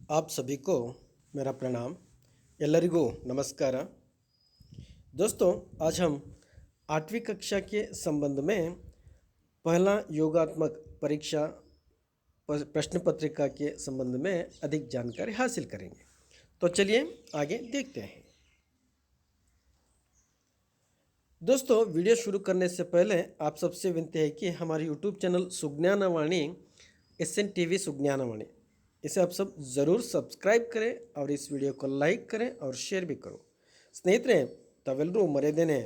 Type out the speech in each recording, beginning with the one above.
आप सभी को मेरा प्रणाम। ಎಲ್ಲರಿಗೂ नमस्कार। दोस्तों, आज हम 8वीं कक्षा के संबंध में पहला योगात्मक परीक्षा प्रश्न पत्रिका के संबंध में अधिक जानकारी हासिल करेंगे। तो चलिए आगे देखते हैं। दोस्तों, वीडियो शुरू करने से पहले आप सबसे विनती है कि हमारे यूट्यूब चैनल सुज्ञानवाणी SN TV सुज्ञानवाणी इसे आप सब ज़रूर सब्सक्राइब करें और इस वीडियो को लाइक करें और शेयर भी करो। ಸ್ನೇಹಿತರೆ, ತಾವೆಲ್ಲರೂ ಮರೆಯದೇನೆ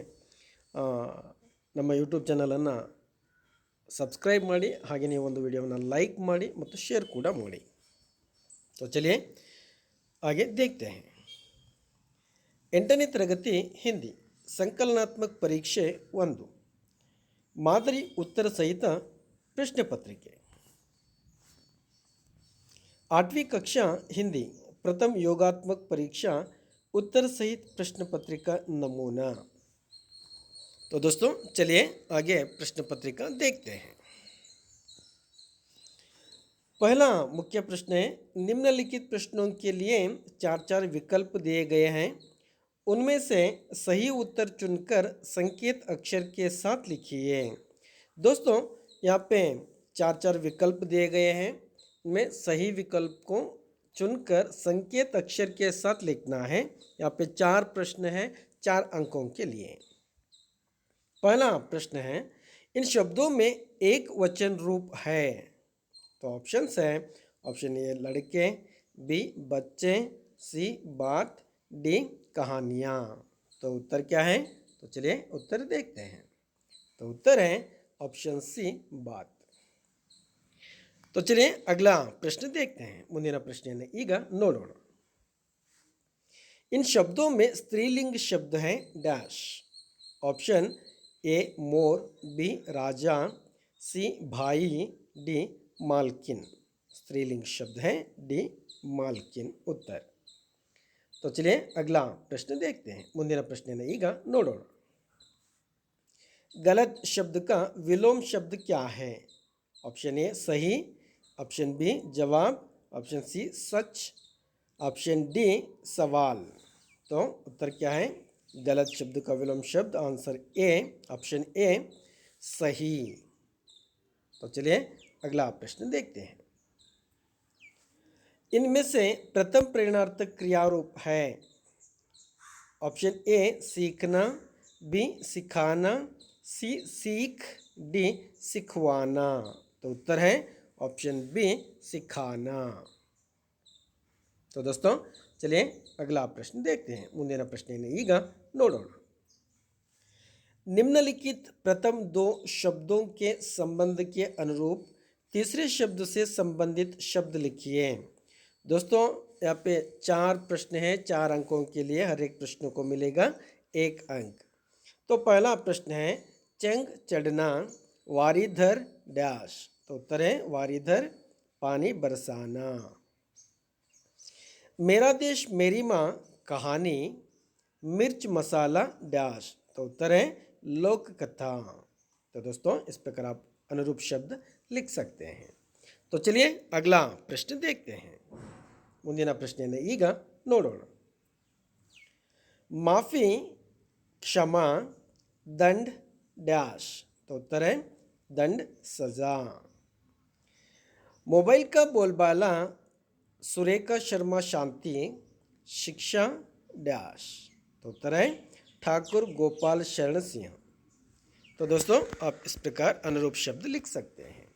ನಮ್ಮ ಯೂಟ್ಯೂಬ್ ಚಾನಲನ್ನು ಸಬ್ಸ್ಕ್ರೈಬ್ ಮಾಡಿ, ಹಾಗೆ ನೀವು ಒಂದು ವಿಡಿಯೋವನ್ನು ಲೈಕ್ ಮಾಡಿ ಮತ್ತು शेयर ಕೂಡ ಮಾಡಿ। तो चलिए आगे देखते हैं। 8ನೇ ತರಗತಿ ಹಿಂದಿ ಸಂಕಲನಾತ್ಮಕ ಪರೀಕ್ಷೆ 1 ಮಾದರಿ ಉತ್ತರ ಸಹಿತ ಪ್ರಶ್ನೆ ಪತ್ರಿಕೆ। 8वीं कक्षा हिंदी प्रथम योगात्मक परीक्षा उत्तर सहित प्रश्न पत्रिका नमूना। तो दोस्तों, चलिए आगे प्रश्न पत्रिका देखते हैं। पहला मुख्य प्रश्न है, निम्नलिखित प्रश्नों के लिए 4 विकल्प दिए गए हैं, उनमें से सही उत्तर चुनकर संकेत अक्षर के साथ लिखिए। दोस्तों, यहाँ पे 4 विकल्प दिए गए हैं, में सही विकल्प को चुनकर संकेत अक्षर के साथ लिखना है। यहाँ पे 4 प्रश्न हैं 4 अंकों के लिए। पहला प्रश्न है, इन शब्दों में एक वचन रूप है। तो ऑप्शंस है, ऑप्शन ए लड़के, बी बच्चे, सी बात, डी कहानियाँ। तो उत्तर क्या है? तो चलिए उत्तर देखते हैं। तो उत्तर है ऑप्शन सी बात। तो चलिए अगला प्रश्न देखते हैं। ಮುಂದಿನ ಪ್ರಶ್ನೆಯನ್ನು ಈಗ ನೋಡೋಣ। इन शब्दों में स्त्रीलिंग शब्द है डैश। ऑप्शन ए मोर, बी राजा, सी भाई, डी मालकिन। स्त्रीलिंग शब्द है डी मालकिन उत्तर। तो चलिए अगला प्रश्न देखते हैं। ಮುಂದಿನ ಪ್ರಶ್ನೆಯನ್ನು ಈಗ ನೋಡೋಣ। गलत शब्द का विलोम शब्द क्या है? ऑप्शन ए सही, ऑप्शन बी जवाब, ऑप्शन सी सच, ऑप्शन डी सवाल। तो उत्तर क्या है? गलत शब्द का विलोम शब्द आंसर ए, ऑप्शन ए सही। तो चलिए अगला प्रश्न देखते हैं। इनमें से प्रथम प्रेरणार्थक क्रियारूप है। ऑप्शन ए सीखना, बी सिखाना, सी सीख, डी सिखवाना। तो उत्तर है ऑप्शन बी सिखाना। तो दोस्तों, चलिए अगला प्रश्न देखते हैं। ಮುಂದಿನ ಪ್ರಶ್ನೆಯನ್ನು ಈಗ ನೋಡೋಣ। निम्नलिखित प्रथम 2 शब्दों के संबंध के अनुरूप तीसरे शब्द से संबंधित शब्द लिखिए। दोस्तों, यहाँ पे 4 प्रश्न हैं, 4 अंकों के लिए हर एक प्रश्न को मिलेगा 1 अंक। तो पहला प्रश्न है, चंग चढ़ना, वारीधर डैश। तो उत्तर है वारीधर पानी बरसाना। मेरा देश मेरी माँ कहानी, मिर्च मसाला डैश। तो उत्तर है लोक कथा। तो दोस्तों, इस प्रकार आप अनुरूप शब्द लिख सकते हैं। तो चलिए अगला प्रश्न देखते हैं। ಮುಂದಿನ ಪ್ರಶ್ನೆಯನ್ನು ಈಗ ನೋಡೋಣ। माफ़ी, क्षमा, दंड डैश। तो उत्तर है दंड सजा। मोबाइल का बोलबाला सुरेखा शर्मा शांति, शिक्षा डैश। तो उत्तर है ठाकुर गोपाल शरण सिंह। तो दोस्तों, आप इस प्रकार अनुरूप शब्द लिख सकते हैं।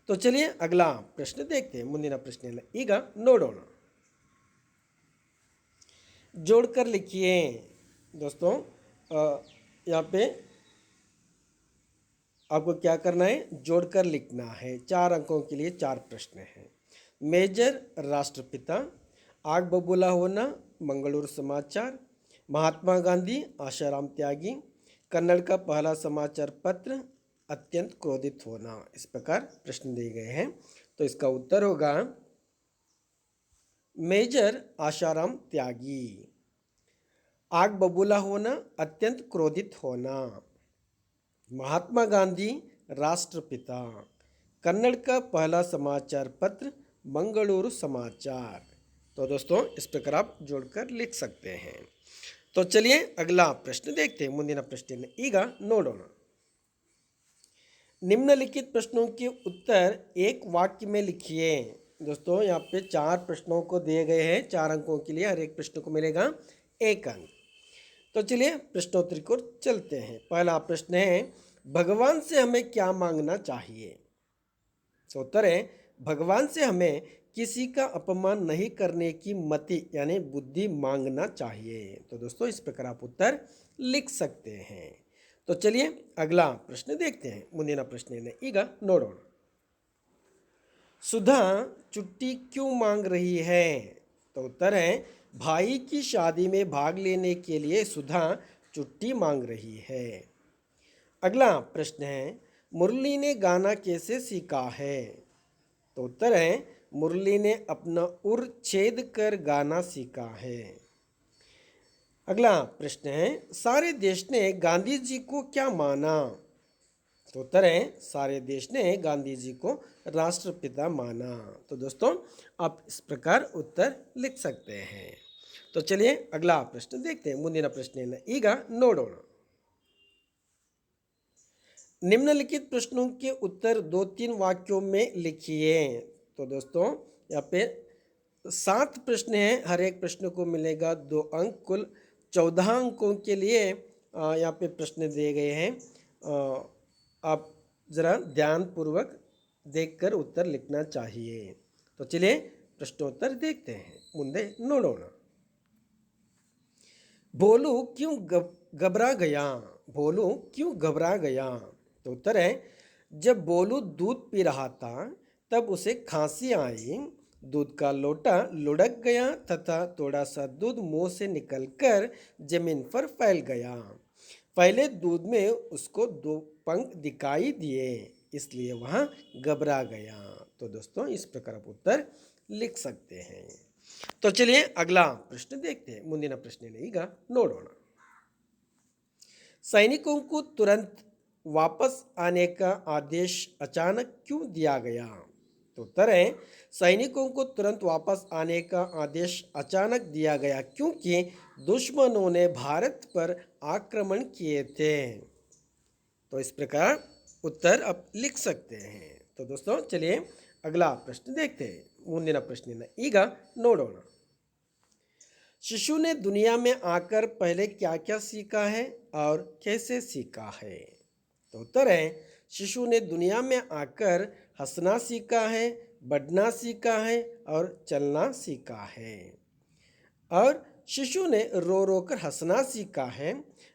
तो चलिए अगला प्रश्न देखते हैं। ಮುಂದಿನ ಪ್ರಶ್ನೆಯನ್ನು ಈಗ ನೋಡೋಣ। जोड़कर लिखिए। दोस्तों, यहाँ पे आपको क्या करना है? जोड़कर लिखना है। 4 अंकों के लिए 4 प्रश्न हैं। मेजर राष्ट्रपिता, आग बबूला होना, मंगलूरु समाचार, महात्मा गांधी, आशाराम त्यागी, कन्नड़ का पहला समाचार पत्र, अत्यंत क्रोधित होना। इस प्रकार प्रश्न दिए गए हैं। तो इसका उत्तर होगा मेजर आशाराम त्यागी। आग बबूला होना, अत्यंत क्रोधित होना। महात्मा गांधी राष्ट्रपिता, कन्नड़ का पहला समाचार पत्र मंगलूरु समाचार। तो दोस्तों इस प्रकार आप जोड़कर लिख सकते हैं। तो चलिए अगला प्रश्न देखते हैं। ಮುಂದಿನ ಪ್ರಶ್ನೆ ಈಗ ನೋಡೋಣ। निम्नलिखित प्रश्नों के उत्तर एक वाक्य में लिखिए। दोस्तों यहाँ पे 4 प्रश्नों को दिए गए हैं, 4 अंकों के लिए हर एक प्रश्न को मिलेगा 1 अंक। तो चलिए प्रश्नोत्तरी को चलते हैं। पहला प्रश्न है, भगवान से हमें क्या मांगना चाहिए? तो उत्तर है, भगवान से हमें किसी का अपमान नहीं करने की मति यानी बुद्धि मांगना चाहिए। तो दोस्तों इस प्रकार आप उत्तर लिख सकते हैं। तो चलिए अगला प्रश्न देखते हैं। ಮುಂದಿನ ಪ್ರಶ್ನೆಯನ್ನು ಈಗ ನೋಡೋಣ। सुधा छुट्टी क्यों मांग रही है? तो उत्तर है, भाई की शादी में भाग लेने के लिए सुधा छुट्टी मांग रही है। अगला प्रश्न है, मुरली ने गाना कैसे सीखा है? तो उत्तर है, मुरली ने अपना उर छेद कर गाना सीखा है। अगला प्रश्न है, सारे देश ने गांधी जी को क्या माना? तो उत्तर है, सारे देश ने गांधी जी को राष्ट्रपिता माना। तो दोस्तों आप इस प्रकार उत्तर लिख सकते हैं। तो चलिए अगला प्रश्न देखते हैं। ಮುಂದಿನ ಪ್ರಶ್ನೆಯನ್ನು ಈಗ ನೋಡೋಣ। निम्नलिखित प्रश्नों के उत्तर 2-3 वाक्यों में लिखिए। तो दोस्तों यहाँ पे 7 प्रश्न हैं, हर एक प्रश्न को मिलेगा 2 अंक। कुल 14 अंकों के लिए यहाँ पे प्रश्न दिए गए हैं। आप ज़रा ध्यानपूर्वक देखकर उत्तर लिखना चाहिए। तो चलिए प्रश्नोत्तर देखते हैं। ಮುಂದೆ ನೋಡೋಣ। भोलू क्यों घबरा गया? भोलू क्यों घबरा गया? तो उत्तर है, जब भोलू दूध पी रहा था तब उसे खांसी आई। दूध का लोटा लुढ़क गया तथा थोड़ा सा दूध मुंह से निकलकर जमीन पर फैल गया। पहले दूध में उसको 2 पंख दिखाई दिए, इसलिए वह घबरा गया। तो दोस्तों इस प्रकार आप उत्तर लिख सकते हैं। तो चलिए अगला प्रश्न देखते हैं। ಮುಂದಿನ ಪ್ರಶ್ನೆಯನ್ನು ಈಗ ನೋಡೋಣ। सैनिकों को तुरंत वापस आने का आदेश अचानक क्यों दिया गया? तो उत्तर है, सैनिकों को तुरंत वापस आने का आदेश अचानक दिया गया क्योंकि दुश्मनों ने भारत पर आक्रमण किए थे। तो इस प्रकार उत्तर आप लिख सकते हैं। तो दोस्तों चलिए अगला प्रश्न देखते हैं। ಮುಂದಿನ ಪ್ರಶ್ನೆಯನ್ನು ಈಗ ನೋಡೋಣ। शिशु ने दुनिया में आकर पहले क्या क्या सीखा है और कैसे सीखा है? तो उत्तर है, शिशु ने दुनिया में आकर हंसना सीखा है, बढ़ना सीखा है और चलना सीखा है। और शिशु ने रो रो कर हंसना सीखा है,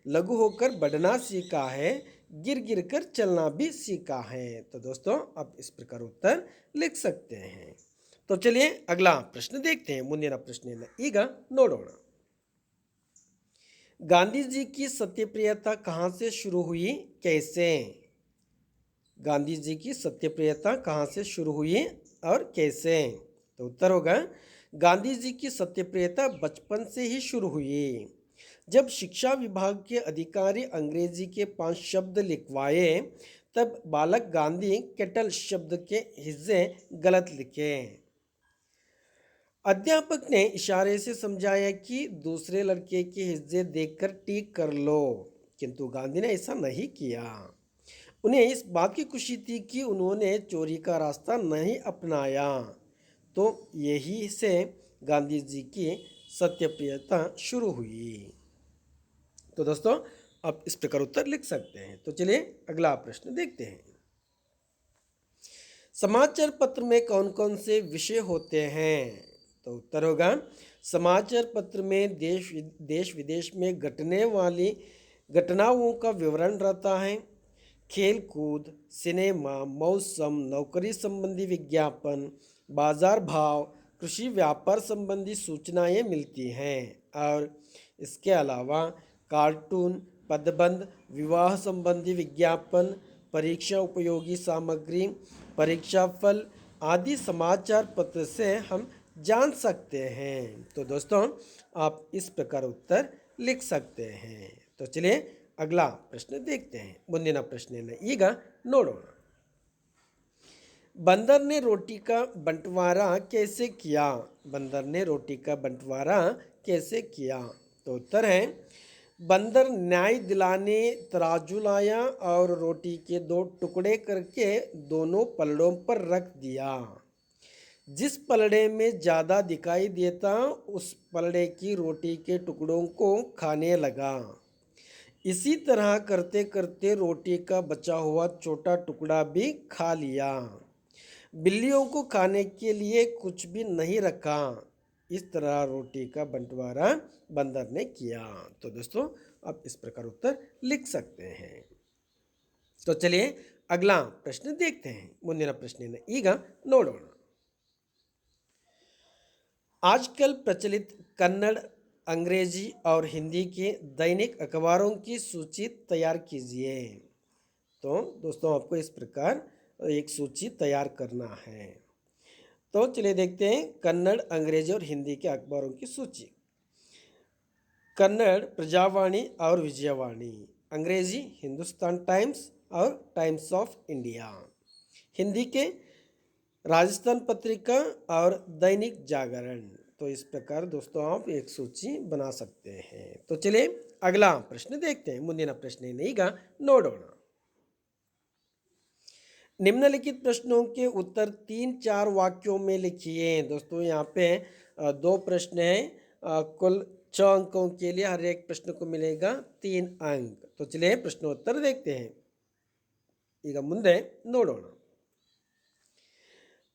लघु होकर बढ़ना सीखा है, गिर गिर कर चलना भी सीखा है। तो दोस्तों आप इस प्रकार उत्तर लिख सकते हैं। तो चलिए अगला प्रश्न देखते हैं। ಮುಂದಿನ ಪ್ರಶ್ನೆಯನ್ನು ಈಗ ನೋಡೋಣ। गांधी जी की सत्यप्रियता कहाँ से शुरू हुई, कैसे? गांधी जी की सत्यप्रियता कहाँ से शुरू हुई और कैसे? तो उत्तर होगा, गांधी जी की सत्यप्रियता बचपन से ही शुरू हुई। जब शिक्षा विभाग के अधिकारी अंग्रेजी के 5 शब्द लिखवाए तब बालक गांधी केटल शब्द के हिस्से गलत लिखे। अध्यापक ने इशारे से समझाया कि दूसरे लड़के के हिस्से देखकर टिक कर लो, किंतु गांधी ने ऐसा नहीं किया। उन्हें इस बात की खुशी थी कि उन्होंने चोरी का रास्ता नहीं अपनाया। तो यही से गांधी जी की सत्यप्रियता शुरू हुई। तो दोस्तों आप इस प्रकार उत्तर लिख सकते हैं। तो चलिए अगला प्रश्न देखते हैं। समाचार पत्र में कौन कौन से विषय होते हैं? तो उत्तर होगा, समाचार पत्र में देश विदेश में घटने वाली घटनाओं का विवरण रहता है। खेल कूद, सिनेमा, मौसम, नौकरी संबंधी विज्ञापन, बाजार भाव, कृषि व्यापार संबंधी सूचनाएं मिलती हैं। और इसके अलावा कार्टून, पदबंध, विवाह संबंधी विज्ञापन, परीक्षा उपयोगी सामग्री, परीक्षा फल आदि समाचार पत्र से हम जान सकते हैं। तो दोस्तों आप इस प्रकार उत्तर लिख सकते हैं। तो चलिए अगला प्रश्न देखते हैं। ಮುಂದಿನ ಪ್ರಶ್ನೆಯನ್ನು ಈಗ ನೋಡೋಣ। बंदर ने रोटी का बंटवारा कैसे किया? बंदर ने रोटी का बंटवारा कैसे किया? तो उत्तर है, बंदर न्याय दिलाने तराजू लाया और रोटी के दो टुकड़े करके दोनों पलड़ों पर रख दिया। जिस पलड़े में ज़्यादा दिखाई देता उस पलड़े की रोटी के टुकड़ों को खाने लगा। इसी तरह करते करते रोटी का बचा हुआ छोटा टुकड़ा भी खा लिया। बिल्लियों को खाने के लिए कुछ भी नहीं रखा। इस तरह रोटी का बंटवारा बंदर ने किया। तो दोस्तों, आप इस प्रकार उत्तर लिख सकते हैं। तो चलिए अगला प्रश्न देखते हैं। ಮುಂದಿನ ಪ್ರಶ್ನೆಯನ್ನು ಈಗ ನೋಡೋಣ। आजकल प्रचलित कन्नड़, अंग्रेजी और हिंदी के दैनिक अखबारों की सूची तैयार कीजिए। तो दोस्तों, आपको इस प्रकार एक सूची तैयार करना है। तो चलिए देखते हैं कन्नड़, अंग्रेजी और हिंदी के अखबारों की सूची। कन्नड़ प्रजावाणी और विजयवाणी, अंग्रेजी हिंदुस्तान टाइम्स और टाइम्स ऑफ इंडिया, हिंदी के राजस्थान पत्रिका और दैनिक जागरण। तो इस प्रकार दोस्तों आप एक सूची बना सकते हैं। तो चलिए अगला प्रश्न देखते हैं। ಮುಂದಿನ ಪ್ರಶ್ನೆಯನ್ನು ಈಗ ನೋಡೋಣ। निम्नलिखित प्रश्नों के उत्तर 3-4 वाक्यों में लिखिए। दोस्तों, यहाँ पे दो प्रश्न हैं। कुल 6 अंकों के लिए हर एक प्रश्न को मिलेगा 3 अंक। तो चलिए प्रश्नोत्तर देखते हैं। ಈಗ ಮುಂದೆ ನೋಡೋಣ।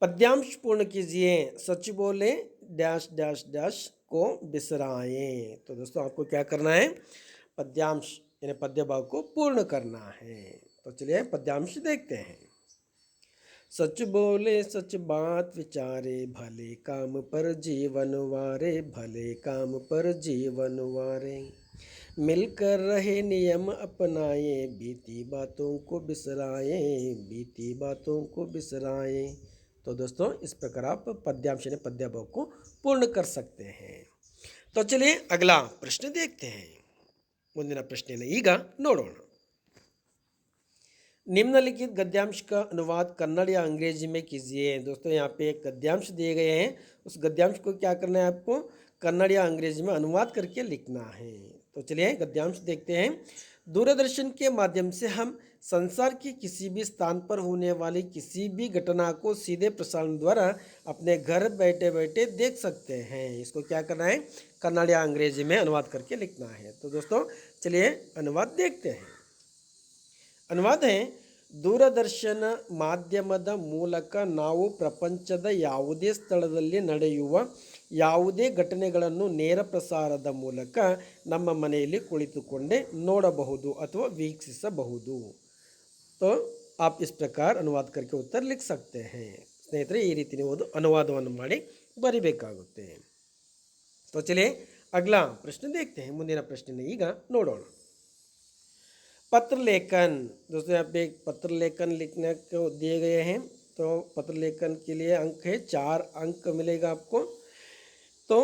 पद्यांश पूर्ण कीजिए। सच बोले डैश डैश डैश को बिसराए। तो दोस्तों, आपको क्या करना है? पद्यांश यानी पद्य भाग को पूर्ण करना है। तो चलिए पद्यांश देखते हैं। सच बोले सच बात विचारे, भले काम पर जीवन वारे, भले काम पर जीवन वारे। मिलकर रहे नियम अपनाए, बीती बातों को बिसराए, बीती बातों को बिसराए। तो दोस्तों, इस प्रकार आप पद्यांश यानी पद्य भाग को पूर्ण कर सकते हैं। तो चलिए अगला प्रश्न देखते हैं। ಮುಂದಿನ ಪ್ರಶ್ನೆಯನ್ನು ಈಗ ನೋಡೋಣ। निम्नलिखित गद्यांश का अनुवाद कन्नड़ या अंग्रेजी में कीजिए। दोस्तों, यहाँ पे एक गद्यांश दिए गए हैं। उस गद्यांश को क्या करना है? आपको कन्नड़ या अंग्रेजी में अनुवाद करके लिखना है। तो चलिए गद्यांश देखते हैं। दूरदर्शन के माध्यम से हम संसार के किसी भी स्थान पर होने वाली किसी भी घटना को सीधे प्रसारण द्वारा अपने घर बैठे बैठे देख सकते हैं। इसको क्या करना है? कन्नड़ या अंग्रेजी में अनुवाद करके लिखना है। तो दोस्तों, चलिए अनुवाद देखते हैं। ಅನುವಾದ ದೂರದರ್ಶನ ಮಾಧ್ಯಮದ ಮೂಲಕ ನಾವು ಪ್ರಪಂಚದ ಯಾವುದೇ ಸ್ಥಳದಲ್ಲಿ ನಡೆಯುವ ಯಾವುದೇ ಘಟನೆಗಳನ್ನು ನೇರ ಪ್ರಸಾರದ ಮೂಲಕ ನಮ್ಮ ಮನೆಯಲ್ಲಿ ಕುಳಿತುಕೊಂಡೇ ನೋಡಬಹುದು ಅಥವಾ ವೀಕ್ಷಿಸಬಹುದು। तो आप इस प्रकार अनुवाद करके उत्तर लिख सकते हैं। ಸ್ನೇಹಿತರೆ, ಈ ರೀತಿ ನೀವು ಅನುವಾದವನ್ನು ಮಾಡಿ ಬರಿಬೇಕಾಗುತ್ತೆ। तो चलिए अगला प्रश्न देखते हैं। ಮುಂದಿನ ಪ್ರಶ್ನೆಯನ್ನು ಈಗ ನೋಡೋಣ। पत्र लेखन। दोस्तों, यहाँ पे एक पत्र लेखन लिखने को दिए गए हैं। तो पत्र लेखन के लिए अंक है 4 अंक मिलेगा आपको। तो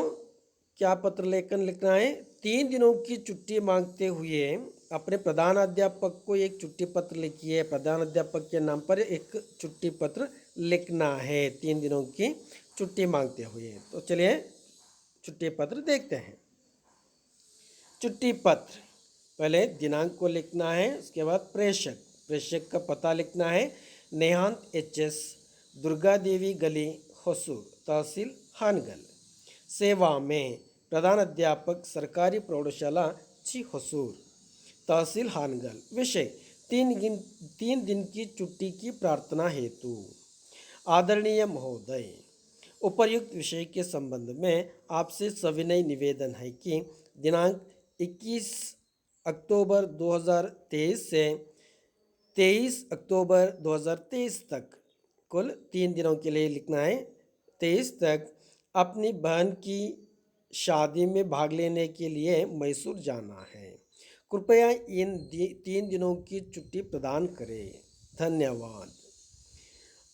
क्या पत्र लेखन लिखना है? 3 दिनों की छुट्टी मांगते हुए अपने प्रधान अध्यापक को एक छुट्टी पत्र लिखिए। प्रधान अध्यापक के नाम पर एक छुट्टी पत्र लिखना है 3 दिनों की छुट्टी मांगते हुए। तो चलिए छुट्टी पत्र देखते हैं। छुट्टी पत्र, पहले दिनांक को लिखना है। उसके बाद प्रेषक, प्रेषक का पता लिखना है। नेहांत एच.एस., दुर्गा देवी गली, होसूर, तहसील हानगल। सेवा में प्रधान अध्यापक, सरकारी प्रौढ़शाला ची होसूर, तहसील हानगल। विषय 3 दिन की छुट्टी की प्रार्थना हेतु। आदरणीय महोदय, उपर्युक्त विषय के संबंध में आपसे सविनय निवेदन है कि दिनांक 21 अक्टूबर 2023 से 23 अक्टूबर 2023 तक, कुल 3 दिनों के लिए लिखना है, 23 तक अपनी बहन की शादी में भाग लेने के लिए मैसूर जाना है। कृपया इन 3 दिनों की छुट्टी प्रदान करें। धन्यवाद।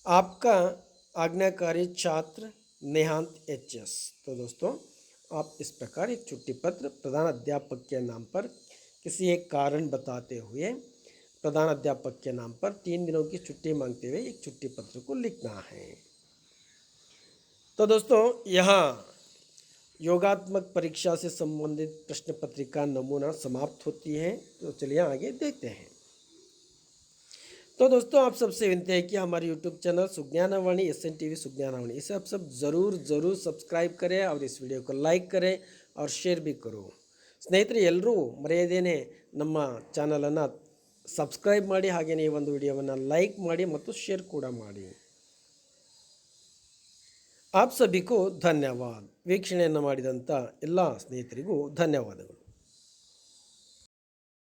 आपका आज्ञाकारी छात्र नेहांत एच.एस। तो दोस्तों, आप इस प्रकार एक छुट्टी पत्र प्रधान अध्यापक के नाम पर किसी एक कारण बताते हुए प्रधान अध्यापक के नाम पर 3 दिनों की छुट्टी मांगते हुए एक छुट्टी पत्र को लिखना है। तो दोस्तों यहाँ योगात्मक परीक्षा से संबंधित प्रश्न पत्रिका नमूना समाप्त होती है। तो चलिए आगे देखते हैं। तो दोस्तों आप सबसे विनती है कि हमारे यूट्यूब चैनल सुज्ञानवाणी SN TV सुज्ञानवाणी इसे आप सब ज़रूर सब्सक्राइब करें और इस वीडियो को लाइक करें और शेयर भी करो। ಸ್ನೇಹಿತರೆ ಎಲ್ಲರೂ ಮರೆಯದೇನೆ ನಮ್ಮ ಚಾನಲನ್ನು ಸಬ್ಸ್ಕ್ರೈಬ್ ಮಾಡಿ, ಹಾಗೆಯೇ ಈ ಒಂದು ವಿಡಿಯೋವನ್ನು ಲೈಕ್ ಮಾಡಿ ಮತ್ತು ಶೇರ್ ಕೂಡ ಮಾಡಿ। आप सभी को धन्यवाद। ವೀಕ್ಷಣೆಯನ್ನು ಮಾಡಿದಂಥ ಎಲ್ಲ ಸ್ನೇಹಿತರಿಗೂ ಧನ್ಯವಾದಗಳು।